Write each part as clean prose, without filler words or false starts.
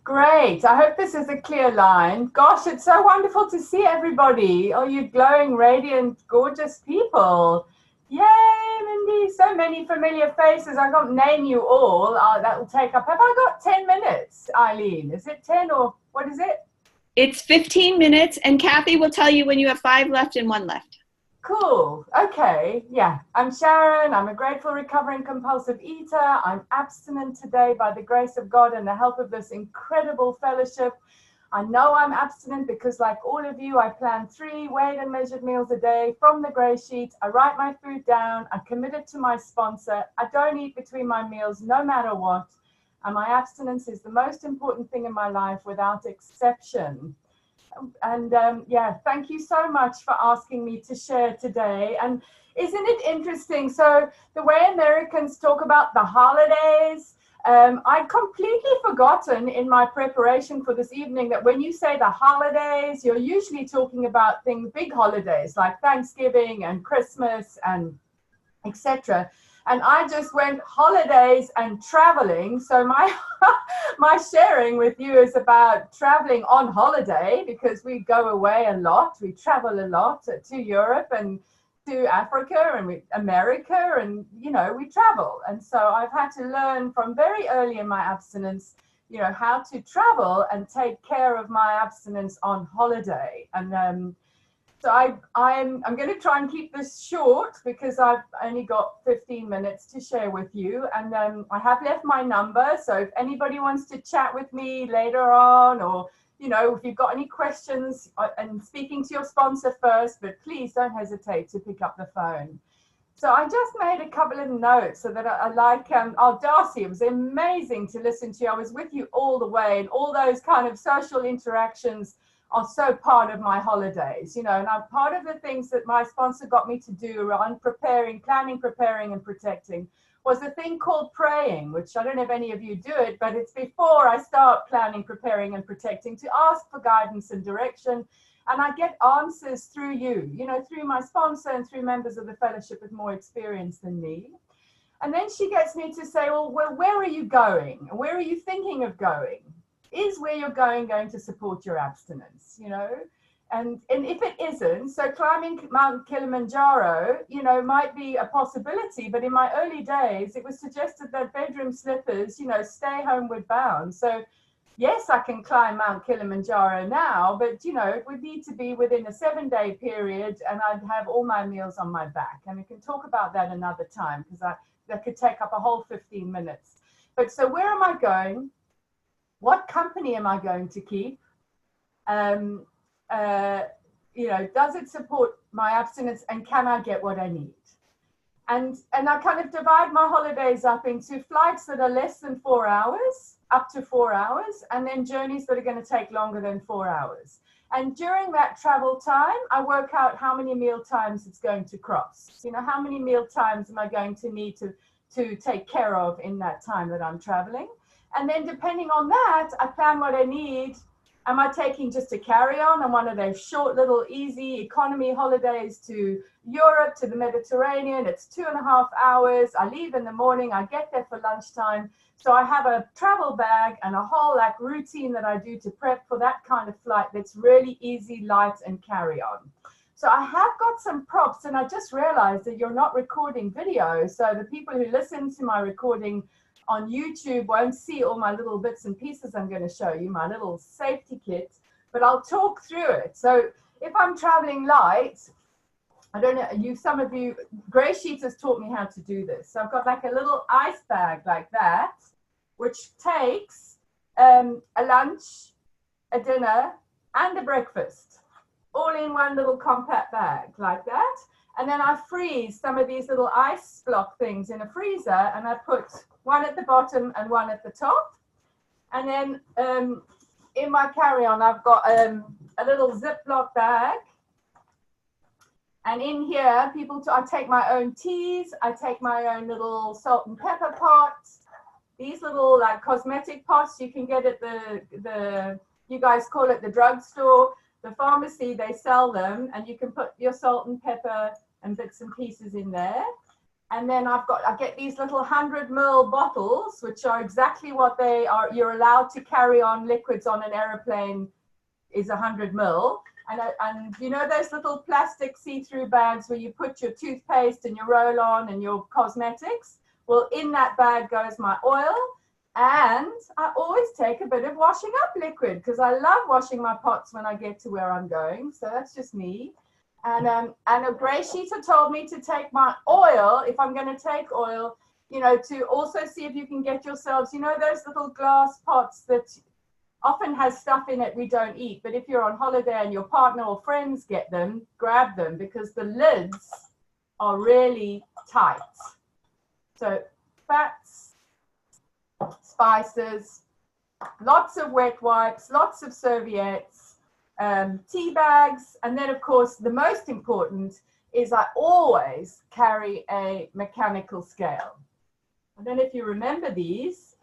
Great. I hope this is a clear line. Gosh, it's so wonderful to see everybody. Oh, you glowing, radiant, gorgeous people. Yay, Mindy. So many familiar faces. I can't name you all. That will take up. Have I got 10 minutes, Eileen? Is it 10 or what is it? It's 15 minutes, and Kathy will tell you when you have 5 left and 1 left. Cool. Okay. Yeah. I'm Sharon. I'm a grateful, recovering, compulsive eater. I'm abstinent today by the grace of God and the help of this incredible fellowship. I know I'm abstinent because, like all of you, I plan 3 weighed and measured meals a day from the Grey Sheet. I write my food down. I commit it to my sponsor. I don't eat between my meals, no matter what. And my abstinence is the most important thing in my life without exception. And yeah, thank you so much for asking me to share today. And isn't it interesting? So the way Americans talk about the holidays, I'd completely forgotten in my preparation for this evening that when you say the holidays, you're usually talking about things, big holidays like Thanksgiving and Christmas and etc. And I just went holidays and traveling. So my my sharing with you is about traveling on holiday, because we go away a lot. We travel a lot to Europe and to Africa and America, and we travel. And so I've had to learn from very early in my abstinence, how to travel and take care of my abstinence on holiday. And so I'm going to try and keep this short because I've only got 15 minutes to share with you. And I have left my number. So if anybody wants to chat with me later on, or, if you've got any questions, and speaking to your sponsor first, but please don't hesitate to pick up the phone. So I just made a couple of notes so that I like, Darcy, it was amazing to listen to you. I was with you all the way, and all those kind of social interactions are so part of my holidays, and part of the things that my sponsor got me to do around planning, preparing, and protecting was a thing called praying, which I don't know if any of you do it, but it's before I start planning, preparing, and protecting, to ask for guidance and direction. And I get answers through you, through my sponsor and through members of the fellowship with more experience than me. And then she gets me to say, well, where are you going? Where are you thinking of going? Is where you're going to support your abstinence, and if it isn't, so climbing Mount Kilimanjaro, might be a possibility. But in my early days, it was suggested that bedroom slippers, stay homeward bound. So yes, I can climb Mount Kilimanjaro now, but it would need to be within a 7-day period, and I'd have all my meals on my back. And we can talk about that another time, because that could take up a whole 15 minutes. But so where am I going? What company am I going to keep? Does it support my abstinence, and can I get what I need? And I kind of divide my holidays up into flights that are less than 4 hours, up to 4 hours, and then journeys that are going to take longer than 4 hours. And during that travel time, I work out how many meal times it's going to cross. How many meal times am I going to need to take care of in that time that I'm traveling? And then depending on that, I plan what I need. Am I taking just a carry-on one of those short little easy economy holidays to Europe, to the Mediterranean? It's 2.5 hours. I leave in the morning. I get there for lunchtime. So I have a travel bag and a whole routine that I do to prep for that kind of flight that's really easy, light, and carry-on. So I have got some props, and I just realized that you're not recording video. So the people who listen to my recording on YouTube won't see all my little bits and pieces I'm going to show you, my little safety kit, but I'll talk through it. So if I'm traveling light, I don't know, some of you, GreySheeters taught me how to do this. So I've got like a little ice bag like that, which takes a lunch, a dinner, and a breakfast, all in one little compact bag like that. And then I freeze some of these little ice block things in a freezer, and I put one at the bottom and one at the top. And then in my carry-on, I've got a little Ziploc bag. And in here, I take my own teas. I take my own little salt and pepper pots. These little cosmetic pots you can get at you guys call it the drugstore. The pharmacy, they sell them, and you can put your salt and pepper and bits and pieces in there. And then I get these little 100 ml bottles, which are exactly what they are. You're allowed to carry on liquids on an aeroplane is 100 ml. And you know those little plastic see-through bags where you put your toothpaste and your roll-on and your cosmetics? Well, in that bag goes my oil. And I always take a bit of washing up liquid because I love washing my pots when I get to where I'm going. So that's just me. And a GreySheeter told me to take my oil, if I'm going to take oil, you know, to also see if you can get yourselves, you know, those little glass pots that often has stuff in it we don't eat. But if you're on holiday and your partner or friends get them, grab them because the lids are really tight. So fats, spices, lots of wet wipes, lots of serviettes, tea bags, and then of course the most important is I always carry a mechanical scale. I don't know if you remember these,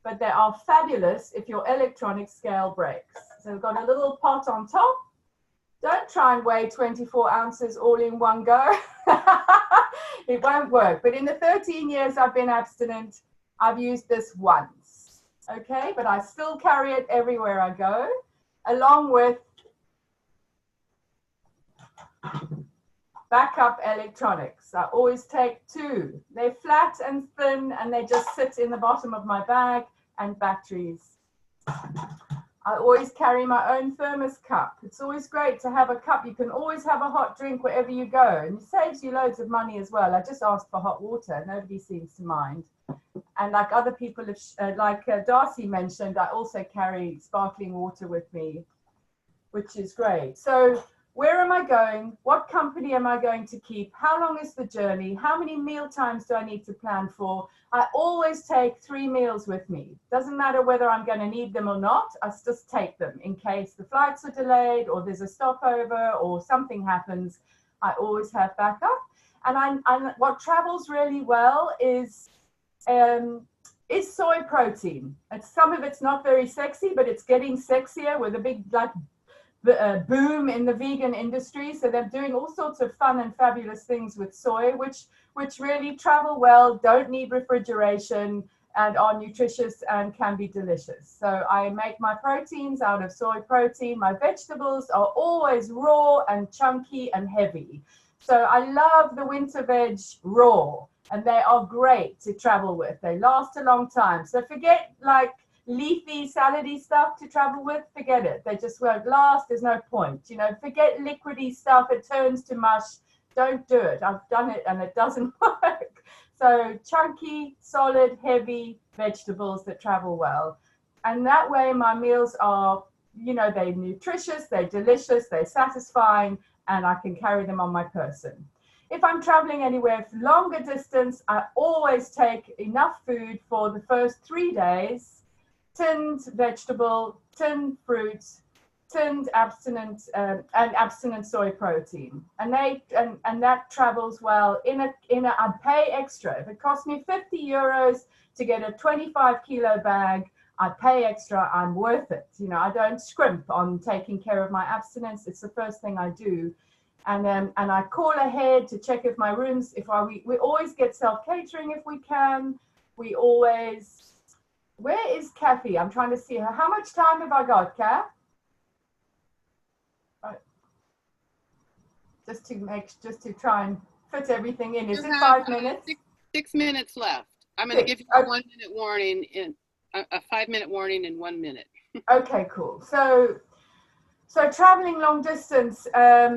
but they are fabulous if your electronic scale breaks. So we've got a little pot on top. Don't try and weigh 24 ounces all in one go. It won't work. But in the 13 years I've been abstinent, I've used this once. Okay, but I still carry it everywhere I go, along with backup electronics. I always take 2. They're flat and thin and they just sit in the bottom of my bag, and batteries. I always carry my own thermos cup. It's always great to have a cup. You can always have a hot drink wherever you go, and it saves you loads of money as well. I just asked for hot water. Nobody seems to mind. And like other people have, Darcy mentioned, I also carry sparkling water with me, which is great. So where am I going? What company am I going to keep? How long is the journey? How many meal times do I need to plan for? I always take 3 meals with me. Doesn't matter whether I'm going to need them or not. I just take them in case the flights are delayed or there's a stopover or something happens. I always have backup. And what travels really well is soy protein. Some of it's not very sexy, but it's getting sexier with a big boom in the vegan industry. So they're doing all sorts of fun and fabulous things with soy, which really travel well, don't need refrigeration, and are nutritious and can be delicious. So I make my proteins out of soy protein. My vegetables are always raw and chunky and heavy. So I love the winter veg raw, and they are great to travel with. They last a long time. So forget like leafy, salady stuff to travel with, forget it. They just won't last. There's no point. You know, forget liquidy stuff. It turns to mush. Don't do it. I've done it and it doesn't work. So chunky, solid, heavy vegetables that travel well. And that way my meals are, you know, they're nutritious, they're delicious, they're satisfying, and I can carry them on my person. If I'm traveling anywhere for longer distance, I always take enough food for the first 3 days. Tinned vegetable, tinned fruits, tinned abstinent and abstinent soy protein, and that travels well. I pay extra. If it costs me 50 euros to get a 25-kilo bag, I pay extra. I'm worth it. You know, I don't scrimp on taking care of my abstinence. It's the first thing I do, and I call ahead to check if my rooms. We always get self-catering if we can. We always. Where is Kathy? I'm trying to see her. How much time have I got, Kath? Just to try and fit everything in. Is it 5 minutes? 6 minutes left. I'm going to give you a 1 minute warning a 5-minute warning in 1 minute. Okay, cool. So traveling long distance, as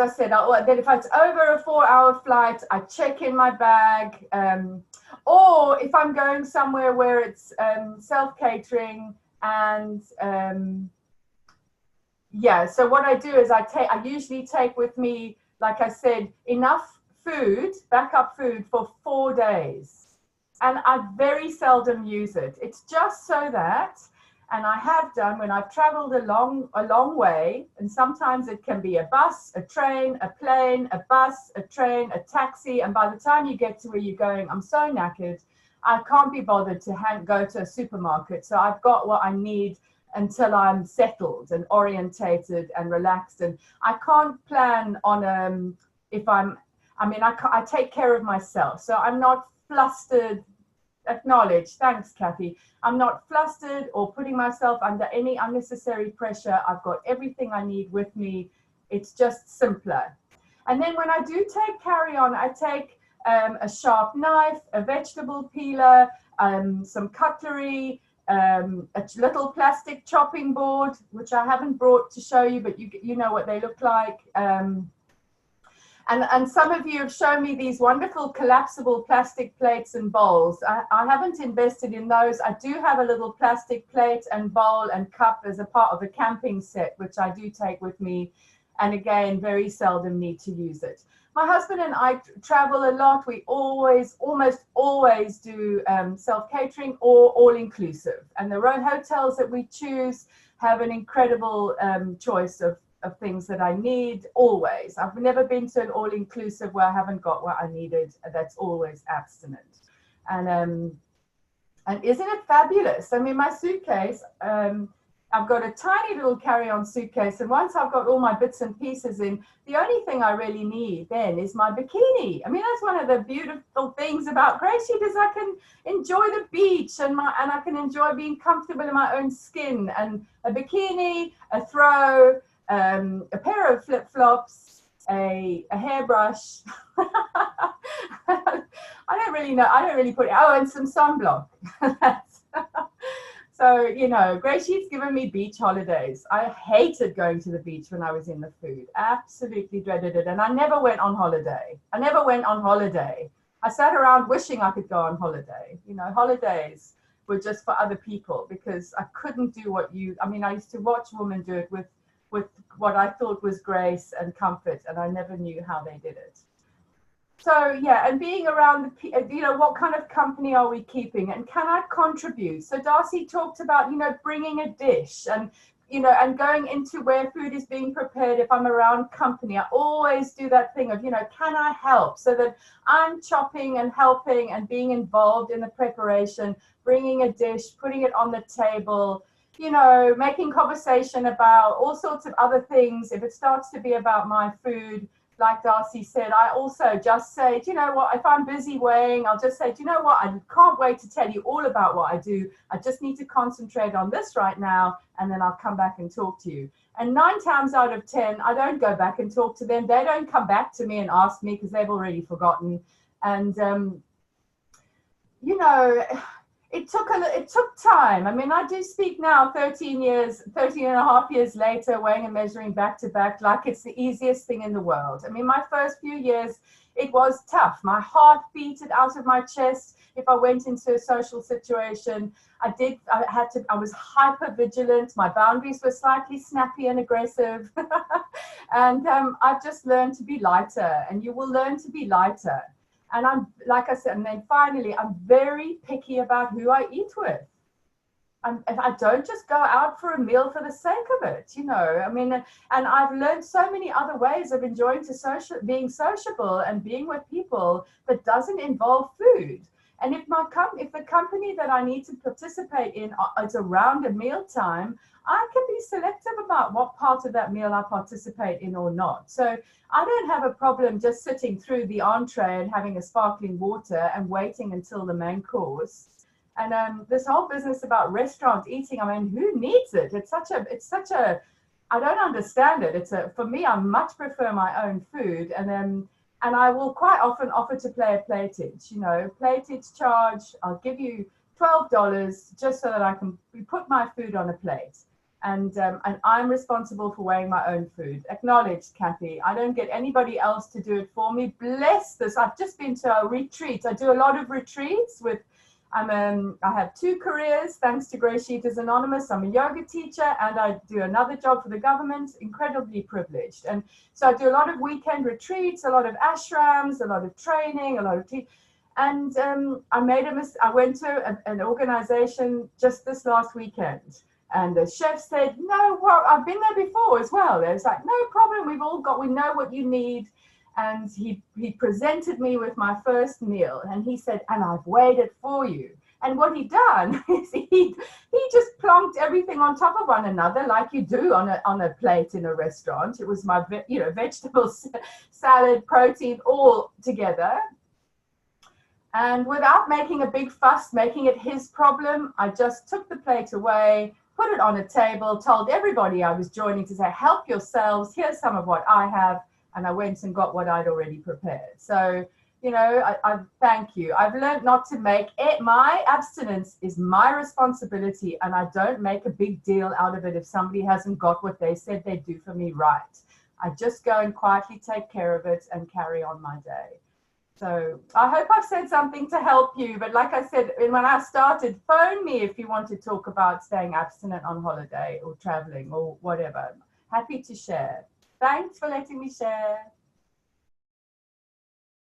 I said, then if it's over a 4-hour flight, I check in my bag. Or if I'm going somewhere where it's self-catering, and yeah, so what I do is I usually take with me, like I said, enough food, backup food for 4 days. And I very seldom use it. It's just so that, and I have done when I've traveled a long way, and sometimes it can be a bus, a train, a plane, a bus, a train, a taxi, and by the time you get to where you're going, I'm so knackered, I can't be bothered to go to a supermarket. So I've got what I need until I'm settled and orientated and relaxed. And I can't plan on I mean, I take care of myself. So I'm not flustered. Acknowledge. Thanks, Kathy. I'm not flustered or putting myself under any unnecessary pressure. I've got everything I need with me. It's just simpler. And then when I do take carry-on, I take a sharp knife, a vegetable peeler, some cutlery, a little plastic chopping board, which I haven't brought to show you, but you know what they look like. And some of you have shown me these wonderful collapsible plastic plates and bowls. I haven't invested in those. I do have a little plastic plate and bowl and cup as a part of a camping set, which I do take with me. And again, very seldom need to use it. My husband and I travel a lot. We almost always do self-catering or all-inclusive. And the hotels that we choose have an incredible choice of things that I need always. I've never been to an all-inclusive where I haven't got what I needed. That's always abstinent. And isn't it fabulous? I mean, my suitcase, I've got a tiny little carry-on suitcase, and once I've got all my bits and pieces in, the only thing I really need then is my bikini. I mean, that's one of the beautiful things about GreySheeters. I can enjoy the beach and I can enjoy being comfortable in my own skin, and a bikini, a throw, a pair of flip-flops, a hairbrush. I don't really know. I don't really put it. Oh, and some sunblock. So, you know, GreySheet's given me beach holidays. I hated going to the beach when I was in the food. Absolutely dreaded it. And I never went on holiday. I sat around wishing I could go on holiday. You know, holidays were just for other people because I couldn't do what I used to watch women do it with what I thought was grace and comfort, and I never knew how they did it. So yeah, and being around what kind of company are we keeping, and can I contribute? So Darcy talked about, bringing a dish and, and going into where food is being prepared. If I'm around company, I always do that thing of, can I help? So that I'm chopping and helping and being involved in the preparation, bringing a dish, putting it on the table, making conversation about all sorts of other things. If it starts to be about my food, like Darcy said, I also just say, do you know what, if I'm busy weighing, I'll just say, do you know what, I can't wait to tell you all about what I do. I just need to concentrate on this right now, and then I'll come back and talk to you. And 9 times out of 10, I don't go back and talk to them. They don't come back to me and ask me because they've already forgotten. And, it took time. I mean, I do speak now 13 and a half years later, weighing and measuring back to back, like it's the easiest thing in the world. I mean, my first few years, it was tough. My heart beated out of my chest. If I went into a social situation, I was hyper vigilant. My boundaries were slightly snappy and aggressive. And I've just learned to be lighter, and you will learn to be lighter. And I'm, like I said, and then finally, I'm very picky about who I eat with. I don't just go out for a meal for the sake of it, I mean, and I've learned so many other ways of enjoying being sociable and being with people that doesn't involve food. And if the company that I need to participate in is around a meal time, I can be selective about what part of that meal I participate in or not. So I don't have a problem just sitting through the entree and having a sparkling water and waiting until the main course. And this whole business about restaurant eating, I mean, who needs it? It's such a, I don't understand it. For me, I much prefer my own food. And I will quite often offer to play a platage, platage charge. I'll give you $12 just so that I can put my food on a plate. And I'm responsible for weighing my own food. Acknowledged, Kathy. I don't get anybody else to do it for me. Bless this. I've just been to a retreat. I do a lot of retreats with, I have 2 careers, thanks to GreySheeters Anonymous. I'm a yoga teacher, and I do another job for the government, incredibly privileged. And so I do a lot of weekend retreats, a lot of ashrams, a lot of training, a lot of and I went to an organization just this last weekend. And the chef said, no, well, I've been there before as well. It's like, no problem. We know what you need. And he presented me with my first meal. And he said, and I've weighed it for you. And what he done is he just plonked everything on top of one another like you do on a plate in a restaurant. It was my vegetables, salad, protein, all together. And without making a big fuss, making it his problem, I just took the plate away, put it on a table, told everybody I was joining to say, help yourselves, here's some of what I have. And I went and got what I'd already prepared. So, you know, I thank you. I've learned not to make it, my abstinence is my responsibility, and I don't make a big deal out of it if somebody hasn't got what they said they'd do for me right. I just go and quietly take care of it and carry on my day. So I hope I've said something to help you. But like I said, when I started, phone me if you want to talk about staying abstinent on holiday or traveling or whatever. Happy to share. Thanks for letting me share.